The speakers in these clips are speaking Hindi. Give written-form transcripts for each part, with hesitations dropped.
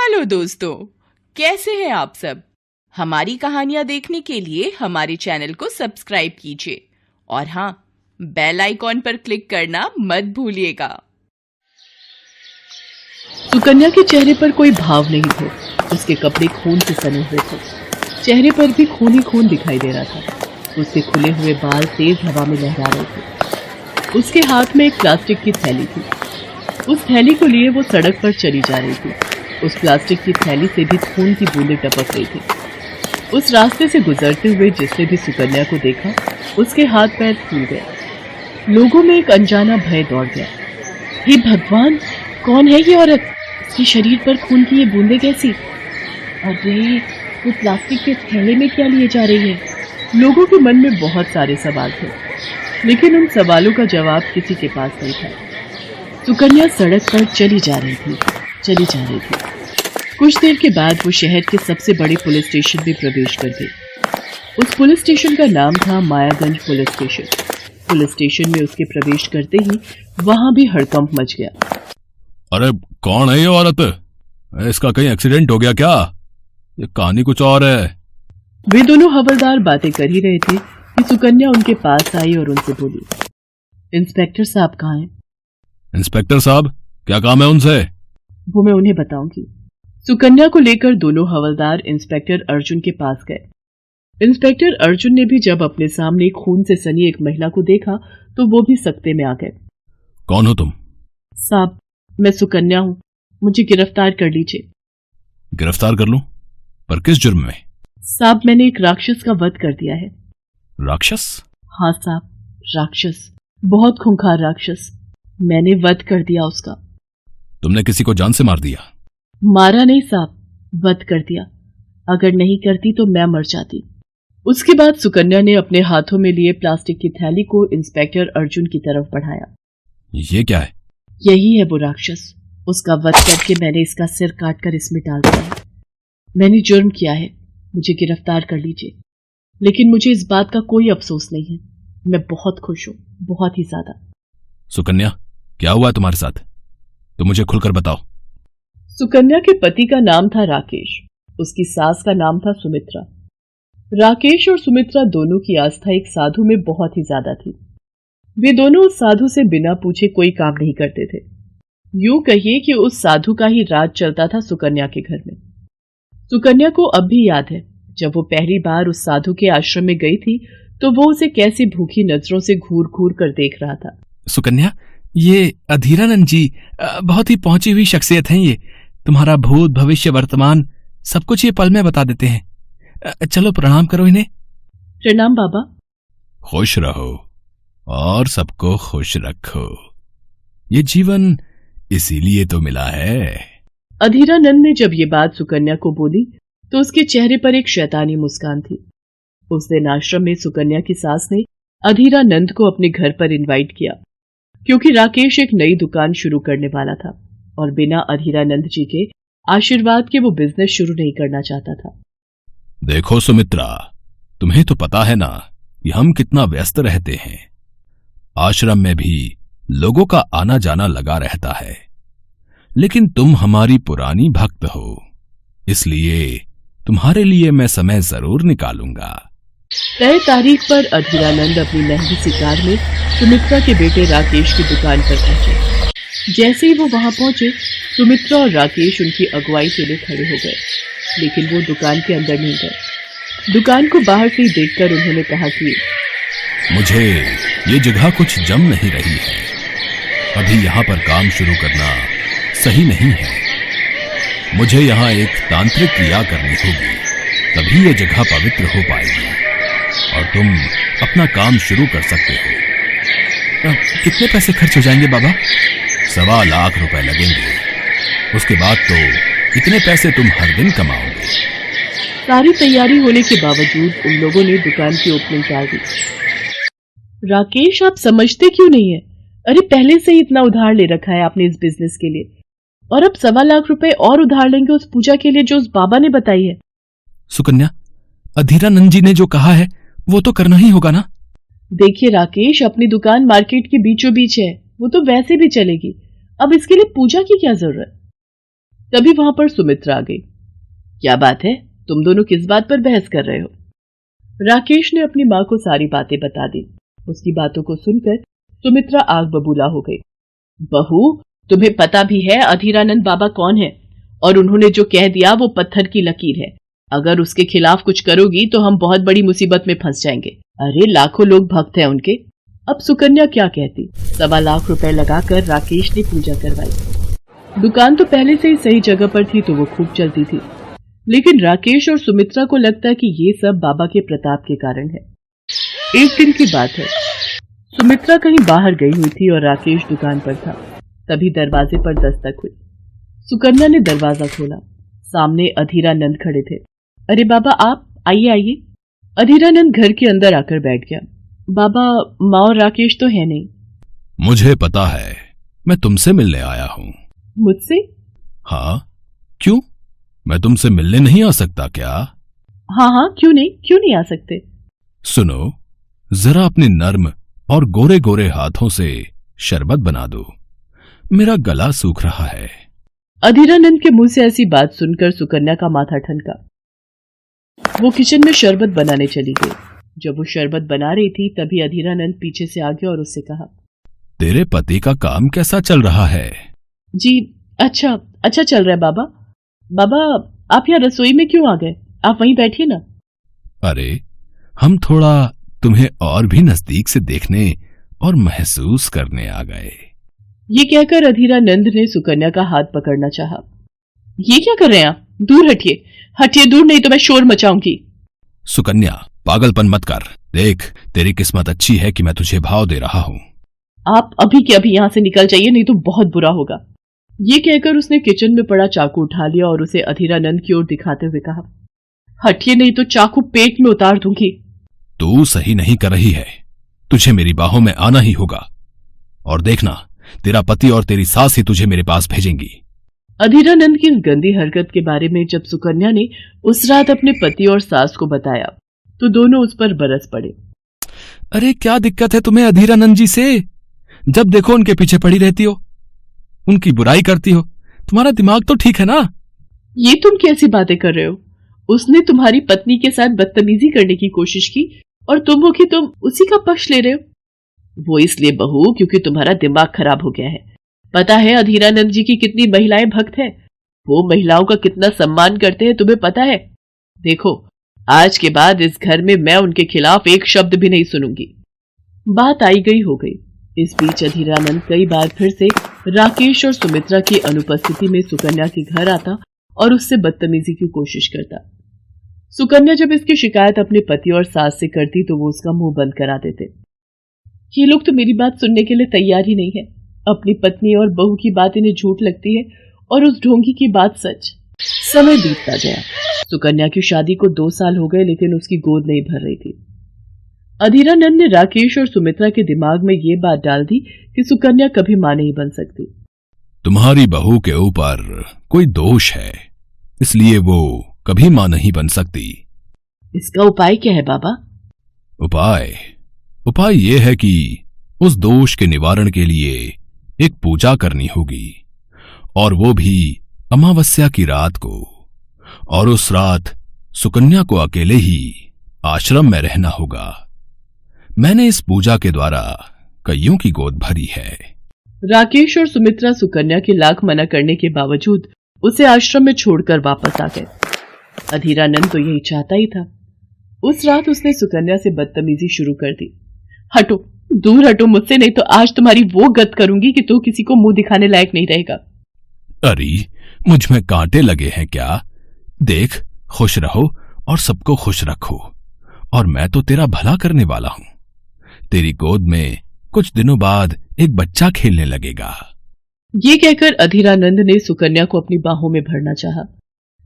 हेलो दोस्तों, कैसे हैं आप सब। हमारी कहानियां देखने के लिए हमारे चैनल को सब्सक्राइब कीजिए और हाँ, बेल आइकॉन पर क्लिक करना मत भूलिएगा। सुकन्या के चेहरे पर कोई भाव नहीं थे। उसके कपड़े खून से सने हुए थे। चेहरे पर भी खून ही खून दिखाई दे रहा था। उसके खुले हुए बाल तेज हवा में लहरा रहे थे। उसके हाथ में एक प्लास्टिक की थैली थी। उस थैली को लिए वो सड़क पर चली जा रही थी। उस प्लास्टिक की थैली से भी खून की बूंदें टपक रही थी। उस रास्ते से गुजरते हुए जिसने भी सुकन्या को देखा, उसके हाथ पैर फूल गए। लोगों में एक अनजाना भय दौड़ गया। हे भगवान, कौन है ये औरत? इसके शरीर पर खून की ये बूंदें कैसी? अरे, वो प्लास्टिक के थैले में क्या लिए जा रही है? लोगों के मन में बहुत सारे सवाल थे, लेकिन उन सवालों का जवाब किसी के पास नहीं था। सुकन्या सड़क पर चली जा रही थी। कुछ देर के बाद वो शहर के सबसे बड़े पुलिस स्टेशन में प्रवेश कर गई। उस पुलिस स्टेशन का नाम था Mayaganj police station. Police station में उसके प्रवेश करते ही वहां भी हड़कंप मच गया। अरे कौन है ये औरत? इसका कहीं एक्सीडेंट हो गया क्या? ये कहानी कुछ और है। वे दोनों हवलदार बातें कर ही रहे थे कि सुकन्या उनके पास आई और उनसे बोली, इंस्पेक्टर साहब कहाँ हैं? इंस्पेक्टर साहब, क्या काम है उनसे? वो मैं उन्हें बताऊंगी। सुकन्या को लेकर दोनों हवलदार इंस्पेक्टर अर्जुन के पास गए। इंस्पेक्टर अर्जुन ने भी जब अपने सामने खून से सनी एक महिला को देखा तो वो भी सख्ते में आ गए। कौन हो तुम? साहब, मैं सुकन्या हूँ, मुझे गिरफ्तार कर लीजिए। गिरफ्तार कर लूं? पर किस जुर्म में? साहब, मैंने एक राक्षस का वध कर दिया है। राक्षस? हाँ साहब, राक्षस, बहुत खूंखार राक्षस। मैंने वध कर दिया उसका। तुमने किसी को जान से मार दिया? मारा नहीं साहब, वध कर दिया। अगर नहीं करती तो मैं मर जाती। उसके बाद सुकन्या ने अपने हाथों में लिए प्लास्टिक की थैली को इंस्पेक्टर अर्जुन की तरफ बढ़ाया। ये क्या है? यही है वो राक्षस। उसका वध करके मैंने इसका सिर काटकर इसमें डाल दिया है। मैंने जुर्म किया है, मुझे गिरफ्तार कर लीजिए। लेकिन मुझे इस बात का कोई अफसोस नहीं है। मैं बहुत खुश हूँ, बहुत ही ज्यादा। सुकन्या, क्या हुआ तुम्हारे साथ? तो मुझे खुलकर बताओ। सुकन्या के पति का नाम था राकेश। उसकी सास का नाम था सुमित्रा। राकेश और सुमित्रा दोनों की आस्था एक साधु में बहुत ही ज्यादा थी। वे दोनों उस साधु से बिना पूछे कोई काम नहीं करते थे। यूं कहिए कि उस साधु का ही राज चलता था सुकन्या के घर में। सुकन्या को अब भी याद है, जब वो पहली बार उस साधु के आश्रम में गई थी तो वो उसे कैसी भूखी नजरों से घूर घूर कर देख रहा था। सुकन्या, ये अधीरानंद जी बहुत ही पहुंची हुई शख्सियत हैं। ये तुम्हारा भूत भविष्य वर्तमान सब कुछ ये पल में बता देते हैं। चलो प्रणाम करो इन्हें। प्रणाम बाबा। खुश रहो और सबको खुश रखो। ये जीवन इसीलिए तो मिला है। अधीरानंद ने जब ये बात सुकन्या को बोली तो उसके चेहरे पर एक शैतानी मुस्कान थी। उस दिन आश्रम में सुकन्या की सास ने अधीरानंद को अपने घर पर इनवाइट किया, क्योंकि राकेश एक नई दुकान शुरू करने वाला था और बिना अधीरानंद जी के आशीर्वाद के वो बिजनेस शुरू नहीं करना चाहता था। देखो सुमित्रा, तुम्हें तो पता है ना कि हम कितना व्यस्त रहते हैं। आश्रम में भी लोगों का आना जाना लगा रहता है, लेकिन तुम हमारी पुरानी भक्त हो, इसलिए तुम्हारे लिए मैं समय जरूर निकालूंगा। तय तारीख पर अधीरानंद अपनी महंगी सी कार में सुमित्रा के बेटे राकेश की दुकान पर पहुंचे। जैसे ही वो वहां पहुंचे, सुमित्रा और राकेश उनकी अगुवाई के लिए खड़े हो गए, लेकिन वो दुकान के अंदर नहीं गए। दुकान को बाहर से ही देखकर उन्होंने कहा कि मुझे ये जगह कुछ जम नहीं रही है। अभी यहाँ पर काम शुरू करना सही नहीं है। मुझे यहाँ एक तांत्रिक क्रिया करनी होगी, तभी ये जगह पवित्र हो पाएगी और तुम अपना काम शुरू कर सकते हो। कितने पैसे खर्च हो जाएंगे बाबा? 1.25 लाख रुपए लगेंगे। उसके बाद तो इतने पैसे तुम हर दिन कमाओगे। सारी तैयारी होने के बावजूद उन लोगों ने दुकान की ओपनिंग टाल दी। राकेश, आप समझते क्यों नहीं है? अरे, पहले से ही इतना उधार ले रखा है आपने इस बिजनेस के लिए, और अब 1.25 लाख रुपए और उधार लेंगे उस पूजा के लिए जो उस बाबा ने बताई है। सुकन्या, अधीरानंद जी ने जो कहा है वो तो करना ही होगा ना? देखिए राकेश, अपनी दुकान मार्केट के बीचों बीच है, वो तो वैसे भी चलेगी। अब इसके लिए पूजा की क्या जरूरत? तभी वहां पर सुमित्रा आ गई। क्या बात है, तुम दोनों किस बात पर बहस कर रहे हो? राकेश ने अपनी माँ को सारी बातें बता दी। उसकी बातों को सुनकर सुमित्रा आग बबूला हो गई। बहू, तुम्हें पता भी है अधीरानंद बाबा कौन है, और उन्होंने जो कह दिया वो पत्थर की लकीर है। अगर उसके खिलाफ कुछ करोगी तो हम बहुत बड़ी मुसीबत में फंस जाएंगे। अरे लाखों लोग भक्त हैं उनके। अब सुकन्या क्या कहती। 1.25 लाख रुपए लगाकर राकेश ने पूजा करवाई। दुकान तो पहले से ही सही जगह पर थी तो वो खूब चलती थी, लेकिन राकेश और सुमित्रा को लगता कि ये सब बाबा के प्रताप के कारण है। एक दिन की बात है, सुमित्रा कहीं बाहर गई हुई थी और राकेश दुकान पर था। तभी दरवाजे पर दस्तक हुई। सुकन्या ने दरवाजा खोला। सामने अधीरानंद खड़े थे। अरे बाबा, आप आइए आइए। अधीरानंद घर के अंदर आकर बैठ गया। बाबा, माँ और राकेश तो है नहीं। मुझे पता है, मैं तुमसे मिलने आया हूँ। मुझसे? हाँ, क्यों? मैं तुमसे मिलने नहीं आ सकता क्या? हाँ हाँ, क्यों नहीं आ सकते। सुनो, जरा अपने नर्म और गोरे गोरे हाथों से शरबत बना दो, मेरा गला सूख रहा है। अधीरानंद के मुंह से ऐसी बात सुनकर सुकन्या का माथा ठनका। वो किचन में शरबत बनाने चली गई। जब वो शरबत बना रही थी तभी अधीरानंद पीछे से आ गया और उससे कहा, तेरे पति का काम कैसा चल रहा है? जी अच्छा चल रहा है बाबा। बाबा, आप यहाँ रसोई में क्यों आ गए? आप वहीं बैठिए ना। अरे, हम थोड़ा तुम्हें और भी नजदीक से देखने और महसूस करने आ गए। ये कहकर अधीरानंद ने सुकन्या का हाथ पकड़ना चाहा। ये क्या कर रहे हैं आप? दूर हटिए, हटिए दूर, नहीं तो मैं शोर मचाऊंगी। सुकन्या, पागलपन मत कर। देख, तेरी किस्मत अच्छी है कि मैं तुझे भाव दे रहा हूँ। आप अभी के अभी यहाँ से निकल जाइए, नहीं तो बहुत बुरा होगा। ये कहकर उसने किचन में पड़ा चाकू उठा लिया और उसे अधीरानंद की ओर दिखाते हुए कहा, हटिए नहीं तो चाकू पेट में उतार दूंगी। तू सही नहीं कर रही है, तुझे मेरी बाहों में आना ही होगा। और देखना, तेरा पति और तेरी सास ही तुझे मेरे पास भेजेंगी। अधीरानंद की इस गंदी हरकत के बारे में जब सुकन्या ने उस रात अपने पति और सास को बताया तो दोनों उस पर बरस पड़े। अरे क्या दिक्कत है तुम्हें अधीरानंद जी से? जब देखो उनके पीछे पड़ी रहती हो, उनकी बुराई करती हो। तुम्हारा दिमाग तो ठीक है ना? ये तुम कैसी बातें कर रहे हो? उसने तुम्हारी पत्नी के साथ बदतमीजी करने की कोशिश की और तुम हो कि तुम उसी का पक्ष ले रहे हो। वो इसलिए बहू क्योंकि तुम्हारा दिमाग खराब हो गया है। पता है अधीरानंद जी की कितनी महिलाएं भक्त है, वो महिलाओं का कितना सम्मान करते हैं, तुम्हें पता है? देखो, आज के बाद इस घर में मैं उनके खिलाफ एक शब्द भी नहीं सुनूंगी। बात आई गई हो गई। इस बीच अधीरानंद कई बार फिर से राकेश और सुमित्रा की अनुपस्थिति में सुकन्या के घर आता और उससे बदतमीजी की कोशिश करता। सुकन्या जब इसकी शिकायत अपने पति और सास से करती तो वो उसका मुंह बंद करा देते। ये लोग तो मेरी बात सुनने के लिए तैयार ही नहीं है। अपनी पत्नी और बहू की बात इन्हें झूठ लगती है और उस ढोंगी की बात सच। समय बीतता गया। सुकन्या की शादी को 2 साल हो गए, लेकिन उसकी गोद नहीं भर रही थी। अधीरानंद ने राकेश और सुमित्रा के दिमाग में ये बात डाल दी कि सुकन्या कभी मां नहीं बन सकती। तुम्हारी बहू के ऊपर कोई दोष है, इसलिए वो कभी मां नहीं बन सकती। इसका उपाय क्या है बाबा? उपाय ये है कि उस दोष के निवारण के लिए एक पूजा करनी होगी, और वो भी अमावस्या की रात को। और उस रात सुकन्या को अकेले ही आश्रम में रहना होगा। मैंने इस पूजा के द्वारा कईयों की गोद भरी है। राकेश और सुमित्रा सुकन्या के लाख मना करने के बावजूद उसे आश्रम में छोड़कर वापस आ गए। अधीरानंद तो यही चाहता ही था। उस रात उसने सुकन्या से बदतमीजी शुरू कर दी। हटो, दूर हटो मुझसे, नहीं तो आज तुम्हारी वो गत करूंगी कि तू किसी को मुंह दिखाने लायक नहीं रहेगा। अरे, मुझ में कांटे लगे हैं क्या? देख, खुश रहो और सबको खुश रखो, और मैं तो तेरा भला करने वाला हूं। तेरी गोद में कुछ दिनों बाद एक बच्चा खेलने लगेगा। ये कहकर अधीरानंद ने सुकन्या को अपनी बाहों में भरना चाहा,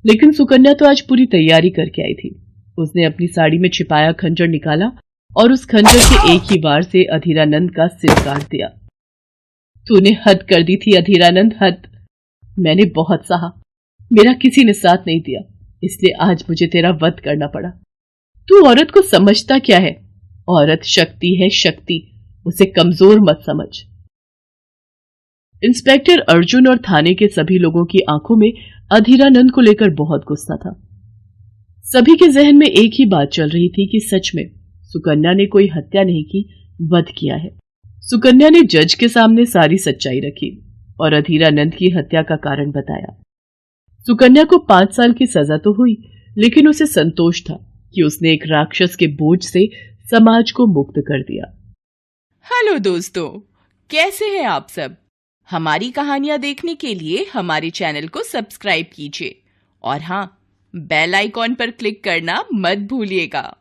लेकिन सुकन्या तो आज पूरी तैयारी करके आई थी। उसने अपनी साड़ी में छिपाया खंजर निकाला और उस खंजर के एक ही वार से अधीरानंद का सिर काट दिया। तूने हद कर दी थी अधीरानंद, हद। मैंने बहुत सहा, मेरा किसी ने साथ नहीं दिया, इसलिए आज मुझे तेरा वध करना पड़ा। तू औरत को समझता क्या है? औरत शक्ति है, शक्ति। उसे कमजोर मत समझ। इंस्पेक्टर अर्जुन और थाने के सभी लोगों की आंखों में अधीरानंद को लेकर बहुत गुस्सा था। सभी के जहन में एक ही बात चल रही थी कि सच में सुकन्या ने कोई हत्या नहीं की, वध किया है। सुकन्या ने जज के सामने सारी सच्चाई रखी और अधीरानंद की हत्या का कारण बताया। सुकन्या को 5 साल की सजा तो हुई, लेकिन उसे संतोष था कि उसने एक राक्षस के बोझ से समाज को मुक्त कर दिया। हेलो दोस्तों, कैसे हैं आप सब? हमारी कहानियां देखने के लिए हमारे चैनल को सब्सक्राइब कीजिए और हाँ, बेल आइकॉन पर क्लिक करना मत भूलिएगा।